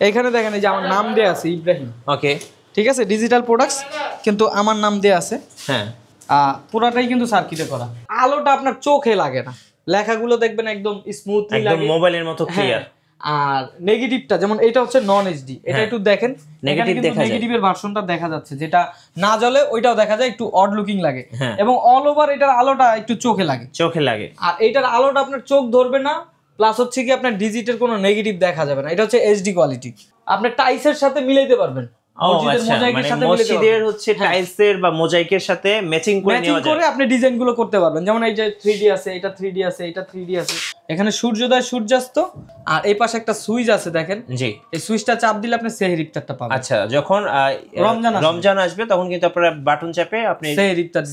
এখানে দেখেন এই যে আমার নাম দেয়া আছে ইব্রাহিম। ওকে, ঠিক আছে, ডিজিটাল প্রোডাক্টস কিন্তু আমার নাম দেয়া আছে। হ্যাঁ, পুরাটাই কিন্তু সার্কিটে করা। আলোটা আপনার চোখে লাগে না, লেখাগুলো দেখবেন একদম স্মুথলি লাগে, একদম মোবাইলের মতো ক্লিয়ার। আর নেগেটিভটা যেমন এটা হচ্ছে নন এইচডি, এটা একটু দেখেন নেগেটিভ দেখা যায়, নেগেটিভের ভার্সনটা দেখা যাচ্ছে, যেটা না জ্বলে ওইটাও দেখা যায়, একটু অড লুকিং লাগে এবং অল ওভার এটার আলোটা একটু চোখে লাগে। আর এটার আলোটা আপনার চোখ ধরবে না, প্লাস হচ্ছে কি আপনার ডিজিটের কোনো নেগেটিভ দেখা যাবে না। এটা হচ্ছে এইচডি কোয়ালিটি, আপনি টাইসের সাথে মিলাইতে পারবেন। মসজিদের হচ্ছে টাইলসের বা মোজাইকের সাথে ম্যাচিং করে নেওয়া যায়, আপনি ডিজাইনগুলো করতে পারবেন। যেমন এই যে 3D আছে, এটা 3D আছে, এটা 3D আছে, এখানে সূর্যোদয় সূর্যাস্ত, আর এই পাশে একটা সুইচ আছে দেখেন। জি, এই সুইচটা চাপ দিলে আপনি সেহরি ইফতারটা পাবেন। আচ্ছা, যখন রমজান আসবে তখন কিন্তু আপনারা বাটন চাপে আপনি সেহরি ইফতার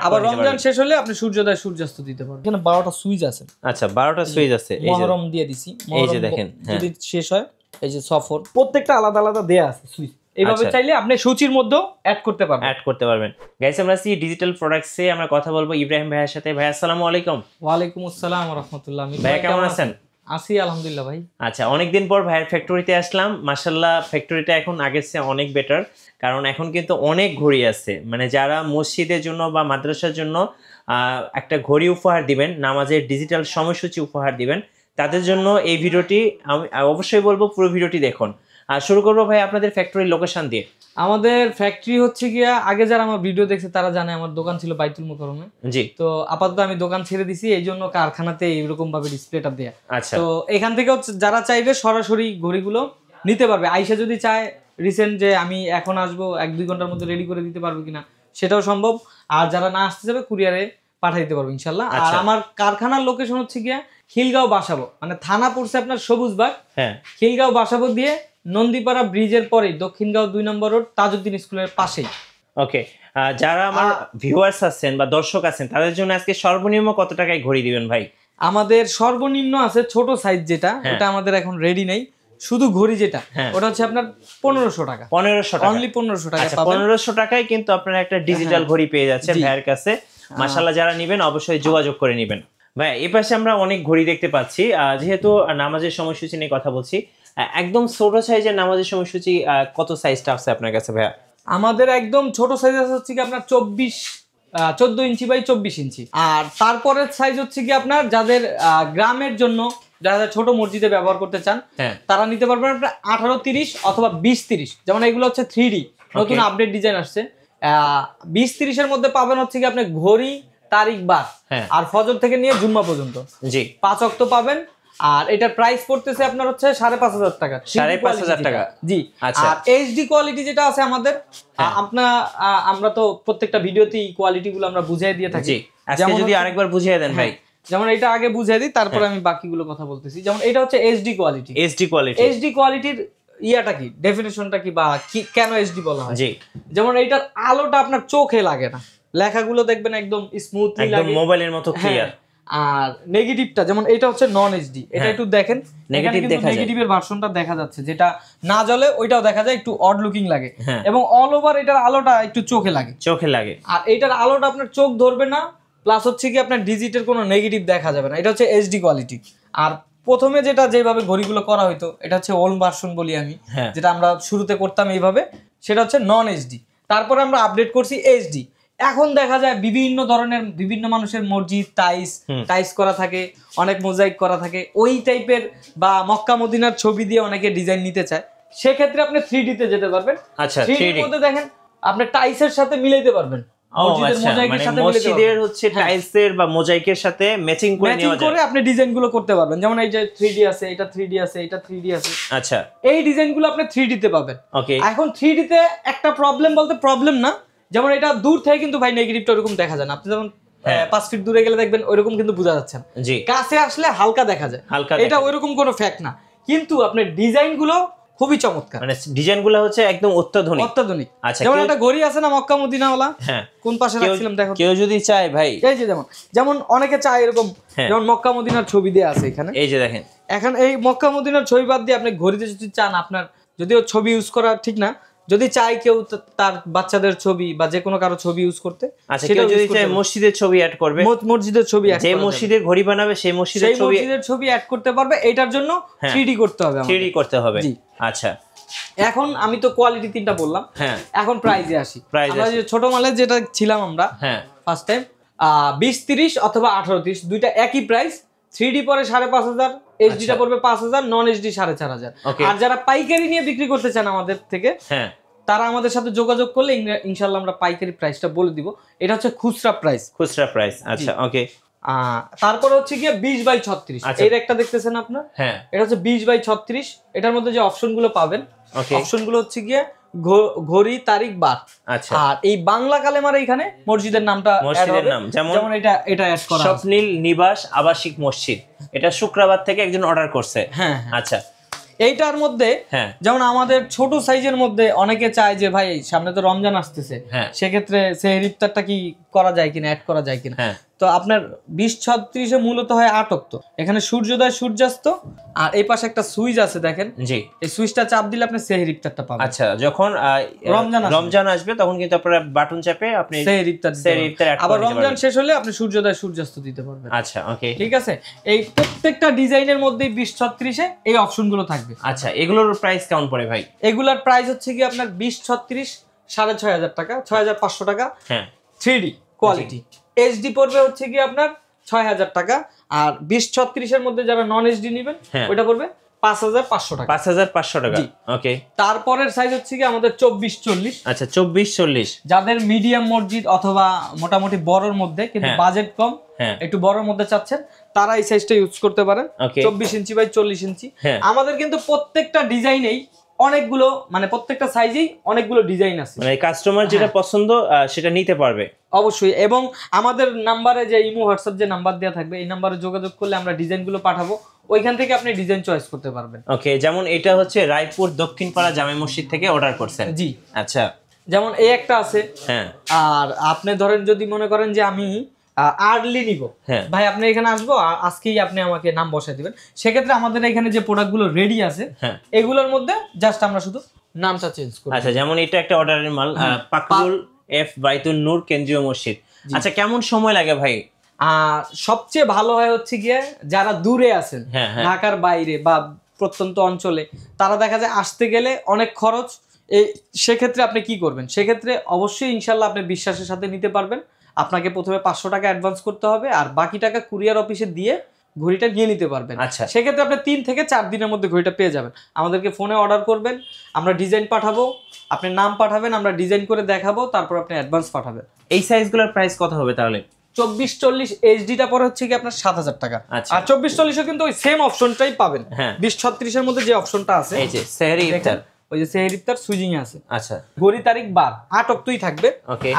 আবার রমজান শেষ হলে আপনি সূর্যোদয় সূর্যাস্ত দিতে পারবেন। এখানে 12টা সুইচ আছে। আচ্ছা, 12টা সুইচ আছে, এই যে মহরম দিয়ে দিছি, এই যে দেখেন, যদি শেষ হয় এই যে সফর, প্রত্যেকটা আলাদা আলাদা দেয়া আছে সুইচ। এইভাবে চাইলে আপনি সূচির মধ্যেও অ্যাড করতে পারবেন। গাইস, আমরা সি ডিজিটাল প্রোডাক্টসে আমরা কথা বলবো ইব্রাহিম ভাইয়ের সাথে। ভাই আসসালামু আলাইকুম। ওয়ালাইকুম আসসালাম ওয়া রাহমাতুল্লাহ। ভাই কেমন আছেন? আছি আলহামদুলিল্লাহ ভাই। আচ্ছা, অনেকদিন পর ভাইয়ের ফ্যাক্টরিতে আসলাম। মাশাআল্লাহ, ফ্যাক্টরিটা এখন আগের চেয়ে অনেক বেটার, কারণ এখন কিন্তু অনেক ঘড়ি আছে। মানে যারা মসজিদের জন্য বা মাদ্রাসার জন্য একটা ঘড়ি উপহার দিবেন, নামাজের ডিজিটাল সময়সূচি উপহার দিবেন, তাদের জন্য এই ভিডিওটি আমি অবশ্যই বলবো পুরো ভিডিওটি দেখুন। আর শুরু করবো ভাই আপনাদের ফ্যাক্টরির লোকেশন দিয়ে। আমাদের ফ্যাক্টরি হচ্ছে গিয়া, আগে যারা আমার ভিডিও দেখছে তারা জানে আমার দোকান ছিল বাইতুল মুকাররমে। জি, তো আপাতত আমি দোকান ছেড়ে দিছি, এই জন্য কারখানাতে এইরকম ভাবে ডিসপ্লেটা দেয়া। আচ্ছা, তো এখান থেকে যারা চাইবে সরাসরি ঘড়িগুলো নিতে পারবে। আইসা যদি চায় রিসেন্ট যে আমি এখন আসবো 1-2 ঘন্টার মধ্যে রেডি করে দিতে পারবো কিনা, সেটাও সম্ভব। আর যারা না আসতে যাবে কুরিয়ারে পাঠিয়ে দিতে পারবো ইনশাল্লাহ। আর আমার কারখানার লোকেশন হচ্ছে গিয়া খিলগাঁও বাসাবো, মানে থানা পড়ছে আপনার সবুজবাগ, হ্যাঁ, খিলগাঁও বাসাবো দিয়ে নন্দীপাড়া ব্রিজের পরে দক্ষিণগাঁও 2 নম্বর রোড, তাজউদ্দিন স্কুলের পাশেই। ওকে, যারা আমার ভিউয়ার্স আছেন বা দর্শক আছেন তাদের জন্য আজকে সর্বনিম্ন কত টাকায় ঘড়ি দিবেন ভাই? আমাদের সর্বনিম্ন আছে ছোট সাইজ যেটা, এটা আমাদের এখন রেডি নেই। শুধু ঘড়ি যেটা, ওটা হচ্ছে আপনার 1500 টাকা। 1500 টাকা, অনলি 1500 টাকা পাবেন। 1500 টাকায় কিন্তু আপনারা একটা ডিজিটাল ঘড়ি পেয়ে যাচ্ছেন ভাইয়ের কাছে। মাশাআল্লাহ, যারা নেবেন অবশ্যই যোগাযোগ করে নেবেন। ভাই এই পাশে আমরা অনেক ঘড়ি দেখতে পাচ্ছি। যেহেতু নামাজের সময়সূচি নিয়ে কথা বলছি, একদম ছোট সাইজের নামাজের সময়সূচি কত সাইজটা আছে আপনার কাছে ভাইয়া? আমাদের একদম ছোট সাইজ আছে হচ্ছে কি আপনার 14 ইঞ্চি বাই 24 ইঞ্চি। আর তারপরের সাইজ হচ্ছে কি আপনার যাদের গ্রামের জন্য, যারা ছোট মসজিদে ব্যবহার করতে চান, তারা নিতে পারবেন আপনার 18-30 অথবা 20-30। যেমন এগুলো হচ্ছে 3D, নতুন আপডেট ডিজাইন আসছে। 20-30 এর মধ্যে পাবেন হচ্ছে কি আপনি ঘড়ি, তারিখ, বার, আর ফজর থেকে নিয়ে জুম্মা পর্যন্ত 5 ওয়াক্ত পাবেন। আর এটার প্রাইস পড়তেছে আপনার হচ্ছে 5500 টাকা। 5500 টাকা, জি। আর এইচডি কোয়ালিটি যেটা আছে আমাদের, আমরা তো প্রত্যেকটা ভিডিওতেই কোয়ালিটি গুলো আমরা বুঝিয়ে দিয়ে থাকি। আজকে যদি আরেকবার বুঝিয়ে দেন ভাই। যেমন এটা আগে বুঝিয়ে দিই, তারপরে আমি বাকিগুলো কথা বলতেছি। যেমন এটা হচ্ছে এইচডি কোয়ালিটি। এইচডি কোয়ালিটির ইয়াটা কি, ডেফিনেশনটা কি, বা কেন এইচডি বলা হয়? জি, যেমন এইটার আলোটা আপনার চোখে লাগে না, লেখাগুলো দেখবেন একদম স্মুথলি লাগে, একদম মোবাইলের মতো ক্লিয়ার। আর নেগেটিভটা যেমন এটা হচ্ছে নন এইচডি, এটা একটু দেখেন, নেগেটিভের ভার্সনটা দেখা যাচ্ছে, যেটা না জ্বলে ওইটাও দেখা যায়, একটু অড লুকিং লাগে এবং অল ওভার এটার আলোটা একটু চোখে লাগে। আর এটার আলোটা আপনার চোখ ধরবে না, প্লাস হচ্ছে কি আপনার ডিজিটের কোনো নেগেটিভ দেখা যাবে না। এটা হচ্ছে এইচডি কোয়ালিটি। আর প্রথমে যেভাবে ঘড়িগুলো করা হইতো, এটা হচ্ছে ওল্ড ভার্সন বলি আমি, যেটা আমরা শুরুতে করতাম এইভাবে, সেটা হচ্ছে নন এইচডি। তারপরে আমরা আপডেট করছি এইচডি। এখন দেখা যায় বিভিন্ন মানুষের মসজিদ টাইস করা থাকে, অনেক মোজাইক করা থাকে, ওই টাইপের বা মক্কা মদিনার ছবি দিয়ে অনেকে ডিজাইন নিতে চায়। সেক্ষেত্রে আপনি 3D তে যেতে পারবেন। আচ্ছা, 3D এর মধ্যে দেখেন আপনি টাইসের সাথে মিলাইতে পারবেন। মসজিদের হচ্ছে টাইলসের বা মোজাইকের সাথে ম্যাচিং করে আপনি ডিজাইনগুলো করতে পারবেন। যেমন এই যে 3D আছে, এটা 3D আছে, এটা 3D আছে। আচ্ছা, এই ডিজাইনগুলো আপনি 3D তে পাবেন। ওকে, এখন 3D তে একটা প্রবলেম না, যেমন এটা দূর থেকে কিন্তু ভাই নেগেটিভটা ওরকম দেখা যায় না। আপনি যেমন 5 ফিট দূরে গেলে দেখবেন ওইরকম কিন্তু বোঝা যাচ্ছে না, কাছে আসলে হালকা দেখা যায়। এটা ওইরকম কোনো ফ্যাক্ট না, কিন্তু আপনার ডিজাইনগুলো খুবই চমৎকার। মানে ডিজাইনগুলো হচ্ছে একদম অত্যাধুনিক। আচ্ছা, যেমন একটা ঘড়ি আছে না মক্কা মদিনাওয়ালা, কোন পাশে রাখছিলাম দেখো, কেউ যদি চায় ভাই, এই যে যেমন অনেকে চায় এরকম, যেমন মক্কা মদিনার ছবি দেয়া আছে এখানে, এই যে দেখেন। এখন এই মক্কা মদিনার ছবি বাদ দিয়ে আপনি ঘড়িতে যদি চান, আপনার যদিও ছবি ইউজ করা ঠিক না, যদি চাই কেউ তার বাচ্চাদের ছবি বা যে কোনো কারো ছবি ইউজ করতে, আচ্ছা কেউ যদি চায় মসজিদের ছবি অ্যাড করবে, মসজিদের ছবি যে মসজিদের ঘড়ি বানাবে সেই মসজিদের ছবি অ্যাড করতে পারবে। এটার জন্য 3D করতে হবে, 3D করতে হবে। আচ্ছা এখন আমি তো কোয়ালিটি তিনটা বললাম, হ্যাঁ এখন প্রাইজে আসি। আমরা যে ছোট মালের যেটা ছিলাম আমরা ফার্স্ট টাইম 20-30 অথবা 18-30 দুইটা একই প্রাইস। 3D পরে 5,500, HD টা পড়বে 5,000, নন HD 4,500। আর যারা পাইকারি নিয়ে বিক্রি করতে চান আমাদের থেকে, তারা আমাদের সাথে যোগাযোগ করলে ইনশাআল্লাহ আমরা পাইকারি প্রাইসটা বলে দিব। এটা হচ্ছে খুচরা প্রাইস। আচ্ছা ওকে। তারপরে হচ্ছে গিয়ে 20/36, এর একটা দেখতেছেন আপনার, এটা হচ্ছে 20/36। এটার মধ্যে যে অপশনগুলো পাবেন, অপশনগুলো হচ্ছে গিয়ে ঘড়ি, তারিখ, বার। আচ্ছা আর এই বাংলা কালেমার এখানে মসজিদের নামটা, মসজিদের নাম, যেমন এটা অ্যাড করা স্বপ্নীল নিবাস আবাসিক মসজিদ, এটা শুক্রবার থেকে একজন অর্ডার করছে। আচ্ছা এইটার মধ্যে যেমন আমাদের ছোট সাইজের মধ্যে অনেকে চায় যে ভাই সামনে তো রমজান আসতেছে, সেক্ষেত্রে সেহরি ইফতারটা কি করা যায় কিনা, অ্যাড করা যায় কিনা। তো আপনার 20-36 মূলত হয় 8 অক্ট। এখানে সূর্যোদয়, সূর্যাস্ত, আর এই পাশে একটা সুইচ আছে দেখেন, জি এই সুইচটা চাপ দিলে আপনি সেহরি ইফতারটা পাবেন। আচ্ছা যখন রমজান আসবে তখন কিন্তু আপনারা বাটন চাপে আপনি সেহরি ইফতার আবার রমজান শেষ হলে আপনি সূর্যোদয়, সূর্যাস্ত দিতে পারবেন। আচ্ছা ওকে ঠিক আছে। এই প্রত্যেকটা ডিজাইনের মধ্যে 20-36 এই অপশনগুলো থাকবে। আচ্ছা এগুলোর প্রাইস কেমন পড়ে ভাই? এগুলোর প্রাইস হচ্ছে কি আপনার 20-36 6,500 টাকা, 6,500 টাকা। 3D quality. HD পড়বে হচ্ছে কি আপনার 6,000 টাকা। আর 20-36 এর মধ্যে যারা নন HD নেবেন ওটা পড়বে 5,500 টাকা। 5,500 টাকা ওকে। তারপরের সাইজ হচ্ছে কি আমাদের 24-40। আচ্ছা 24-40 যাদের মিডিয়াম মসজিদ অথবা মোটামুটি বড়র মধ্যে কিন্তু বাজেট কম, একটু বড়র মধ্যে চাচ্ছেন, তারা এই সাইজটা ইউজ করতে পারেন। 24 ইঞ্চি বাই 40 ইঞ্চি। আমাদের কিন্তু প্রত্যেকটা ডিজাইনেই অনেকগুলো, মানে প্রত্যেকটা সাইজেই অনেকগুলো ডিজাইন আছে, মানে কাস্টমার যেটা পছন্দ সেটা নিতে পারবে অবশ্যই। এবং আমাদের নাম্বারে যে ইমো হোয়াটসঅ্যাপ যে নাম্বার দেওয়া থাকবে, এই নাম্বারে যোগাযোগ করলে আমরা ডিজাইনগুলো পাঠাবো, ওইখান থেকে আপনি ডিজাইন চয়েস করতে পারবেন। ওকে, যেমন এটা হচ্ছে রায়পুর দক্ষিণপাড়া জামে মসজিদ থেকে অর্ডার করছেন। জি আচ্ছা, যেমন এই একটা আছে। আর আপনি ধরেন যদি মনে করেন যে আমি আর্লি নিব, ভাই আপনি এখানে আসবো, আজকেই আপনি আমাকে নাম বসাই দিবেন, সেক্ষেত্রে আমাদের এখানে যে প্রোডাক্টগুলো রেডি আছে এগুলোর মধ্যে জাস্ট আমরা শুধু নামটা চেঞ্জ করি। আচ্ছা, যেমন এটা একটা অর্ডারের মাল, পাকুল এফ বাইতুল নূর কেন্দ্রীয় মসজিদ। আচ্ছা, কেমন সময় লাগে ভাই? সবচেয়ে ভালো হয় হচ্ছে গিয়ে যারা দূরে আছেন, ঢাকার বাইরে বা প্রত্যন্ত অঞ্চলে, তারা দেখা যায় আসতে গেলে অনেক খরচ। সেক্ষেত্রে আপনি কি করবেন? সেক্ষেত্রে অবশ্যই ইনশাল্লাহ আপনি বিশ্বাসের সাথে নিতে পারবেন। আপনাকে প্রথমে 500 টাকা অ্যাডভান্স করতে হবে, আর বাকি টাকা কুরিয়ার অফিসে দিয়ে ঘড়িটা নিয়ে নিতে পারবেন। আচ্ছা, সেক্ষেত্রে আপনি 3 থেকে 4 দিনের মধ্যে ঘড়িটা পেয়ে যাবেন। আমাদেরকে ফোনে অর্ডার করবেন, আমরা ডিজাইন পাঠাবো, আপনি নাম পাঠাবেন, আমরা ডিজাইন করে দেখাবো, তারপর আপনি অ্যাডভান্স পাঠাবেন। এই সাইজগুলোর প্রাইস কত হবে তাহলে? 24-40 এইচডিটা পরে হচ্ছে কি আপনার 7,000 টাকা। আর 24-40 কিন্তু ওই সেম অপশনটাই পাবেন। 20-36 এর মধ্যে যে অপশনটা আছে, এই যে সেহরি ইফতার, ওই যে সেহরি ইফতার সুইজিং এ আছে। আচ্ছা, ঘড়ি তারিখ বার 8 অক্টোই থাকবে,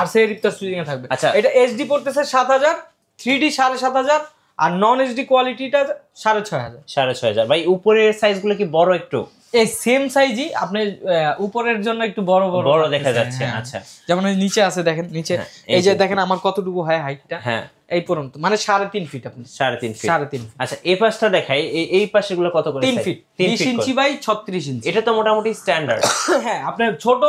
আর সেহরি ইফতার সুইজিং এ থাকবে। আচ্ছা, এটা এইচডি পড়তেছে 7,000, 3D 7,500, আর নন এইচডি কোয়ালিটিটা 6,500। 6,500 ভাই। উপরের সাইজগুলো কি বড় একটু? এই সেম সাইজই, আপনি উপরের জন্য একটু বড় বড় দেখা যাচ্ছে। আচ্ছা, যেমন এই নিচে আছে দেখেন, নিচে এই যে দেখেন আমার কতটুকু হয় হাইটটা, এই পর্যন্ত, মানে 3.5 ফিট। আপনি 3.5 ফিট। 3.5 ফিট। আচ্ছা, এই পাশটা দেখাই, এই পাশেগুলো কত করে? 3 ফিট, 20 ইঞ্চি বাই 36 ইঞ্চি। এটা তো মোটামুটি স্ট্যান্ডার্ড। হ্যাঁ, আপনার ছোট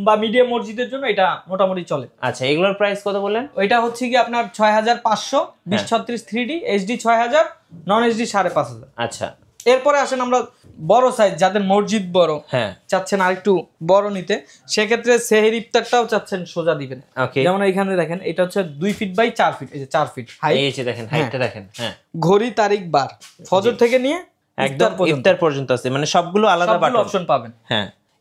বা মিডিয়াম মসজিদের জন্য এটা মোটামুটি চলে। আচ্ছা, এগুলোর প্রাইস কত বললেন? ওইটা হচ্ছে কি আপনার 6,500, 20-36 3D, এইচডি 6,000, নন এইচডি 5,500। আচ্ছা, এরপরে আসেন আমরা বড় সাইজ, যাদের মসজিদ বড়, চাচ্ছেন আরেকটু বড় নিতে, সেক্ষেত্রে সেহরি ইফতারটাও চাচ্ছেন সোজা দিবেন। যেমন এইখানে দেখেন, এটা হচ্ছে 2 ফিট বাই 4 ফিট, এই যে 4 ফিট হাইট, এই যে দেখেন হাইটটা দেখেন। ঘড়ি তারিখ বার ফজর থেকে নিয়ে একদম ইফতার পর্যন্ত আছে, মানে সবগুলো আলাদা বাটন অপশন পাবেন।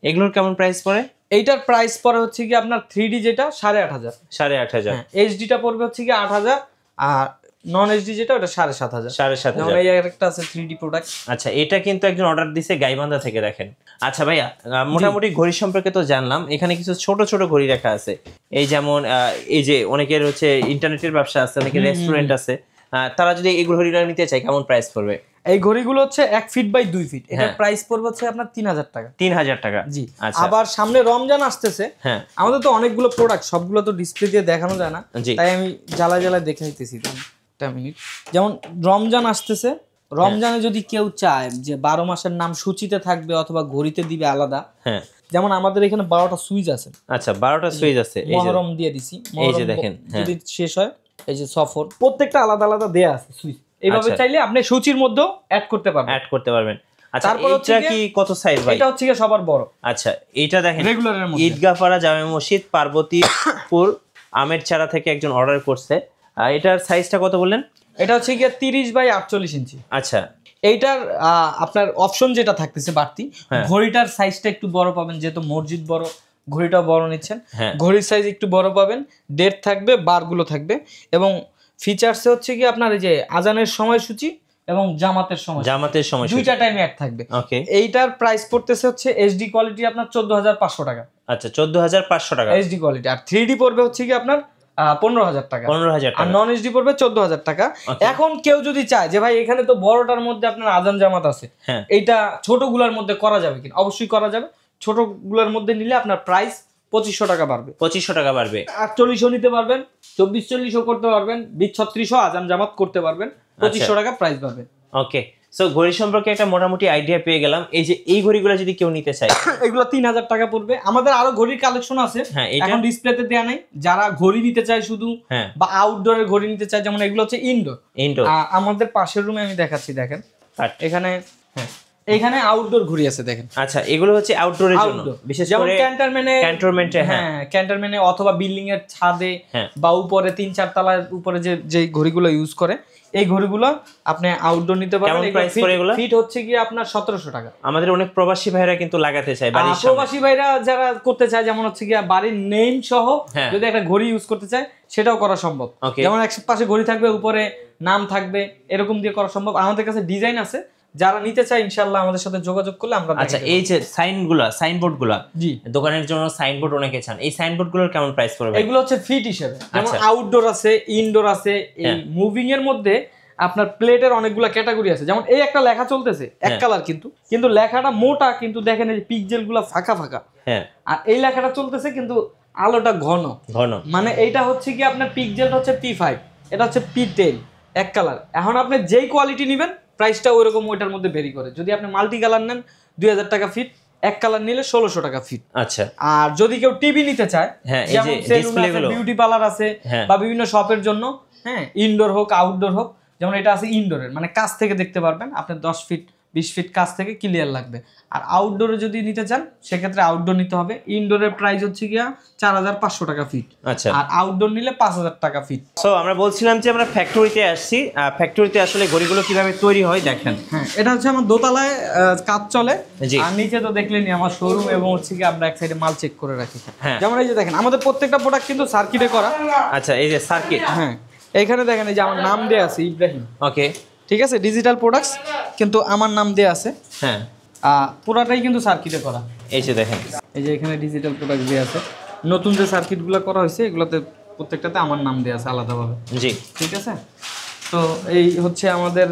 এগুলোর কেমন প্রাইস পড়ে? এইটার প্রাইস পড়ে হচ্ছে কি আপনার 3D যেটা 8,500, 8,500। এইচডিটা পড়বে হচ্ছে কি 8,000, আর নন এইচডি যেটা ওটা 7,500। 7,500। এই একটা আছে 3D প্রোডাক্ট। আচ্ছা, এটা কিন্তু একজন অর্ডার দিছে গাইবান্ধা থেকে, দেখেন। আচ্ছা ভাইয়া, মোটামুটি ঘড়ি সম্পর্কে তো জানলাম, এখানে কিছু ছোট ছোট ঘড়ি রাখা আছে। এই যেমন এই যে অনেকের হচ্ছে ইন্টারনেটের ব্যবসা আছে, অনেকের রেস্টুরেন্ট আছে, তারা যদি এই ঘড়িটা নিতে চায় কেমন প্রাইস পড়বে? এই ঘড়িগুলো হচ্ছে 1 ফিট বাই 2 ফিট, এটার প্রাইস পড়বে হচ্ছে আপনার 3,000 টাকা। 3,000 টাকা। জি। আবার সামনে রমজান আসতেছে, আমাদের তো অনেকগুলো প্রোডাক্ট, সবগুলো তো ডিসপ্লে দিয়ে দেখানো যায় না, তাই আমি জ্বালায় জ্বালায় দেখাইতেছি। যেমন রমজান আসতেছে, রমজানে যদি কেউ চায় যে 12 মাসের নাম সূচিতে থাকবে অথবা ঘড়িতে দিবে আলাদা, যেমন আমাদের এখানে 12টা সুইচ আছে। আচ্ছা 12টা সুইচ আছে, এই যে মহরম দিয়ে দিছি, এই যে দেখেন, যদি শেষ হয় এই যে সফর, প্রত্যেকটা আলাদা আলাদা দেয়া আছে সুইচ। এইভাবে চাইলে আপনি সূচির মধ্যেও অ্যাড করতে পারবেন। আচ্ছা এটা কি কত সাইজ ভাই? এটা হচ্ছে কি সবার বড়। আচ্ছা এটা দেখেন রেগুলারের মধ্যে ঈদগাহপাড়া জামে মসজিদ পার্বতীপুর আমেরচারা থেকে একজন অর্ডার করছে। এটার সাইজটা কত বললেন? এটা হচ্ছে কি 30 বাই 48 ইঞ্চি। আচ্ছা এইটার আপনার অপশন যেটা থাকতেছে বাড়তি, ঘড়িটার সাইজটা একটু বড় পাবেন, যেহেতু মসজিদ বড়, ঘড়িটাও বড় নিচ্ছেন, ঘড়ির সাইজ একটু বড় পাবেন, ডেট থাকবে, বারগুলো থাকবে, এবং ফিচার্সে হচ্ছে কি আপনার এই যে আজানের সময়সূচি এবং জামাতের সময় দুইটা টাইমে অ্যাড থাকবে। ওকে, এইটার প্রাইস পড়তেছে হচ্ছে এইচডি কোয়ালিটি আপনার 14500 টাকা। আচ্ছা 14500 টাকা এইচডি কোয়ালিটি। আর 3D পড়বে হচ্ছে কি আপনার 15000 টাকা। 15000 টাকা। আর নন এইচডি পড়বে 14000 টাকা। এখন কেউ যদি চায় যে ভাই এখানে তো বড়টার মধ্যে আপনার আজান জামাত আছে, এইটা ছোটগুলোর মধ্যে করা যাবে কিনা? অবশ্যই করা যাবে। ছোটগুলোর মধ্যে নিলে আপনার প্রাইস 2500 টাকা বাড়বে। 2500 টাকা বাড়বে। 4800 নিতে পারবেন, 2440 করতে পারবেন, 2036 আজান জামাত করতে পারবেন, 2500 টাকা প্রাইস পাবে। ওকে, সো ঘড়ি সম্পর্কে একটা মোটামুটি আইডিয়া পেয়ে গেলাম। এই যে এই ঘড়িগুলো যদি কেউ নিতে চায়, এগুলো 3000 টাকা পড়বে। আমাদের আরো ঘড়ির কালেকশন আছে, এখন ডিসপ্লেতে দেয়া নাই। যারা ঘড়ি নিতে চায় শুধু বা আউটডোরের ঘড়ি নিতে চায়, যেমন এগুলো হচ্ছে ইনডোর। আমাদের পাশের রুমে আমি দেখাচ্ছি, দেখেন এখানে এখানে আউটডোর ঘড়ি আছে, দেখেন। আচ্ছা এগুলো হচ্ছে আউটডোরের জন্য, বিশেষ করে ক্যান্টনমেন্টে ক্যান্টনমেন্টে অথবা বিল্ডিং এর ছাদে বা উপরে 3-4 তলার উপরে যে ঘড়িগুলো ইউজ করে, এই ঘড়িগুলো আপনি আউটডোর নিতে পারবেন। ফিট হচ্ছে কি আপনার 1700 টাকা। আমাদের অনেক প্রবাসী ভাইরা কিন্তু লাগাতে চায় বাড়ির সামনে। প্রবাসী ভাইরা যারা করতে চায়, যেমন হচ্ছে কি বাড়ির নেম সহ যদি একটা ঘড়ি ইউজ করতে চায়, সেটাও করা সম্ভব। যেমন এক পাশে ঘড়ি থাকবে, উপরে নাম থাকবে, এরকম দিয়ে করা সম্ভব। আমাদের কাছে ডিজাইন আছে, যারা নিতে চায় ইনশাআল্লাহ আমাদের সাথে যোগাযোগ করলে আমরা। আচ্ছা এই যে সাইনবোর্ডগুলো জি, দোকানের জন্য সাইনবোর্ড অনেকে চান, এই সাইনবোর্ডগুলোর কেমন প্রাইস পড়বে? এগুলো হচ্ছে ফিট হিসেবে, যেমন আউটডোর আছে, ইনডোর আছে। এই মুভিং এর মধ্যে আপনার প্লেটের অনেকগুলো ক্যাটাগরি আছে। যেমন এই একটা লেখা চলতেছে এক কালার, কিন্তু লেখাটা মোটা, কিন্তু দেখেন এই পিক্সেল গুলো ফাঁকা ফাঁকা। আর এই লেখাটা চলতেছে কিন্তু আলোটা ঘন ঘন, মানে এইটা হচ্ছে কি আপনার পিক্সেলটা হচ্ছে P5, এটা হচ্ছে P10, এক কালার। এখন আপনি যেই কোয়ালিটি নেবেন প্রাইসটা ওইরকম ওইটার মধ্যে ভেরি করে। যদি আপনি মাল্টি কালার নেন 2000 টাকা ফিট, এক কালার নিলে 1600 টাকা ফিট। আচ্ছা, আর যদি কেউ টিভি নিতে চায়, যেমন সেলুন আছে, বিউটি পার্লার আছে, বা বিভিন্ন শপের জন্য, ইনডোর হোক আউটডোর হোক, যেমন এটা আছে ইনডোরের, মানে কাছ থেকে দেখতে পারবেন, আপনার 10 ফিট 20 ফিট কাছ থেকে ক্লিয়ার লাগবে। আর আউটডোরে যদি নিতে চান সেক্ষেত্রে আউটডোর নিতে হবে। ইনডোরের প্রাইস হচ্ছে গিয়া 4500 টাকা ফিট। আচ্ছা, আর আউটডোর নিলে 5000 টাকা ফিট। সো আমরা বলছিলাম যে আমরা ফ্যাক্টরিতে আসছি। ফ্যাক্টরিতে আসলে ঘড়িগুলো কিভাবে তৈরি হয় দেখেন। এটা হচ্ছে আমার দোতলায় কাজ চলে, আর নিচে তো দেখলেনই আমার শোরুম, এবং হচ্ছে কি আমরা এক সাইডে মাল চেক করে রাখি। যেমন এই যে দেখেন আমাদের প্রত্যেকটা প্রোডাক্ট কিন্তু সার্কিটে করা। আচ্ছা, এই যে সার্কিট, এইখানে দেখেন এই যে আমার নাম দেয়া আছে ইব্রাহিম। ওকে, ঠিক আছে, ডিজিটাল প্রোডাক্টস, কিন্তু আমার নাম দেয়া আছে। পুরাটাই কিন্তু সার্কিটে করা। এই যে দেখেন, এই যে এখানে ডিজিটাল প্রোডাক্ট দেয়া আছে। নতুন যে সার্কিটগুলো করা হয়েছে এগুলোতে প্রত্যেকটাতে আমার নাম দেয়া আছে আলাদাভাবে। জি, ঠিক আছে। তো এই হচ্ছে আমাদের,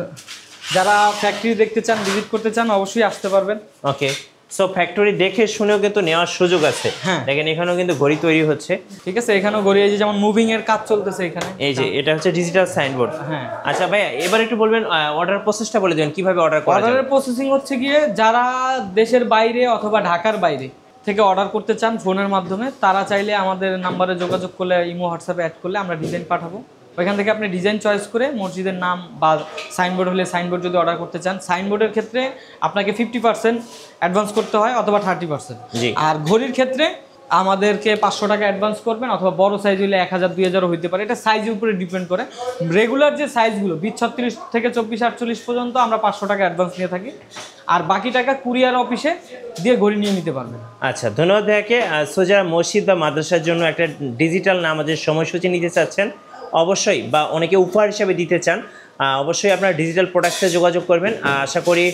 যারা ফ্যাক্টরি দেখতে চান, ভিজিট করতে চান, অবশ্যই আসতে পারবেন। ওকে, সো ফ্যাক্টরি দেখে শুনেও কিন্তু নেওয়ার সুযোগ আছে। দেখেন এখানেও কিন্তু ঘড়ি তৈরি হচ্ছে, ঠিক আছে। এখানেও ঘড়ি, এই যে যেমন মুভিং এর কাজ চলতেছে এখানে, এই যে এটা হচ্ছে ডিজিটাল সাইনবোর্ড। আচ্ছা ভাইয়া, এবার একটু বলবেন অর্ডার প্রসেসটা বলে দেন, কিভাবে অর্ডার করা যায়? অর্ডারের প্রসেসিং হচ্ছে গিয়ে যারা দেশের বাইরে অথবা ঢাকার বাইরে থেকে অর্ডার করতে চান ফোনের মাধ্যমে, তারা চাইলে আমাদের নাম্বারে যোগাযোগ করলে, ইমো হোয়াটসঅ্যাপে অ্যাড করলে আমরা ডিজাইন পাঠাবো। ওইখান থেকে আপনি ডিজাইন চয়েস করে মসজিদের নাম বা সাইনবোর্ড হলে সাইনবোর্ড যদি অর্ডার করতে চান, সাইনবোর্ডের ক্ষেত্রে আপনাকে 50% অ্যাডভান্স করতে হয় অথবা 30%। আর ঘড়ির ক্ষেত্রে আমাদেরকে 500 টাকা অ্যাডভান্স করবেন, অথবা বড় সাইজ হলে 1000-2000 হইতে পারে, এটা সাইজের উপরে ডিপেন্ড করে। রেগুলার যে সাইজগুলো 20-36 থেকে 24-48 পর্যন্ত আমরা 500 টাকা অ্যাডভান্স নিয়ে থাকি, আর বাকি টাকা কুরিয়ার অফিসে দিয়ে ঘড়ি নিয়ে নিতে পারবেন। আচ্ছা, ধন্যবাদ ভাইয়াকে। সোজা মসজিদ বা মাদ্রাসার জন্য একটা ডিজিটাল নামাজের সময়সূচি নিতে চাচ্ছেন অবশ্যই, বা অনেকে উপহার হিসাবে দিতে চান, অবশ্যই আপনার ডিজিটাল প্রোডাক্টসে যোগাযোগ করবেন। আশা করি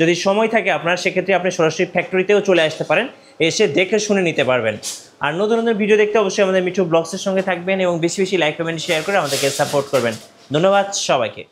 যদি সময় থাকে আপনার, সেক্ষেত্রে আপনি সরাসরি ফ্যাক্টরিতেও চলে আসতে পারেন, এসে দেখে শুনে নিতে পারবেন। আর নতুন নতুন ভিডিও দেখতে অবশ্যই আমাদের মিঠু ব্লগসের সঙ্গে থাকবেন, এবং বেশি বেশি লাইক কমেন্ট শেয়ার করে আমাদেরকে সাপোর্ট করবেন। ধন্যবাদ সবাইকে।